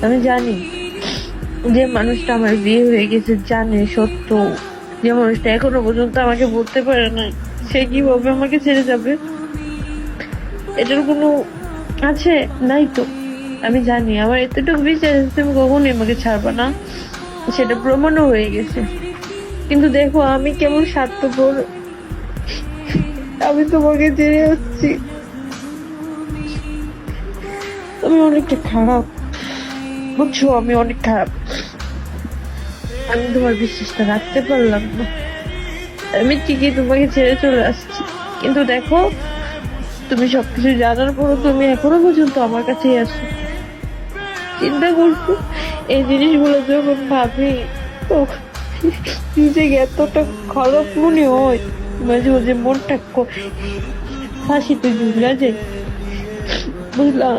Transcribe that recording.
আমি জানি যে মানুষটা আমার বিয়ে হয়ে গেছে জানে সত্য, যে মানুষটা এখনো পর্যন্ত আমাকে বলতে পারে না সে কিভাবে আমাকে ছেড়ে যাবে, এটার কোনো আছে নাই তো। আমি জানি আমার এতটুকু বিচার আছে তুমি কখনোই আমাকে ছাড়বা না, সেটা প্রমাণও হয়ে গেছে। কিন্তু দেখো আমি কেমন স্বার্থপর, আমি তোমাকে ছেড়ে যাচ্ছি, আমি অনেকটা খারাপ বুঝছো, আমি অনেক খারাপ। আমি তোমার বিশ্বাসটা রাখতে পারলাম না, আমি ঠিকই তোমাকে ছেড়ে চলে আসছি। কিন্তু দেখো তুমি সবকিছু জানার পরও তুমি এখনো পর্যন্ত আমার কাছেই আসো। চিন্তা করছো এই জিনিসগুলো যখন ভাবি তো নিজেকে এতটা খারাপ মনে হয়, মাঝে মাঝে মনটা ফাঁসিতে ঝুলে যায়, বুঝলাম।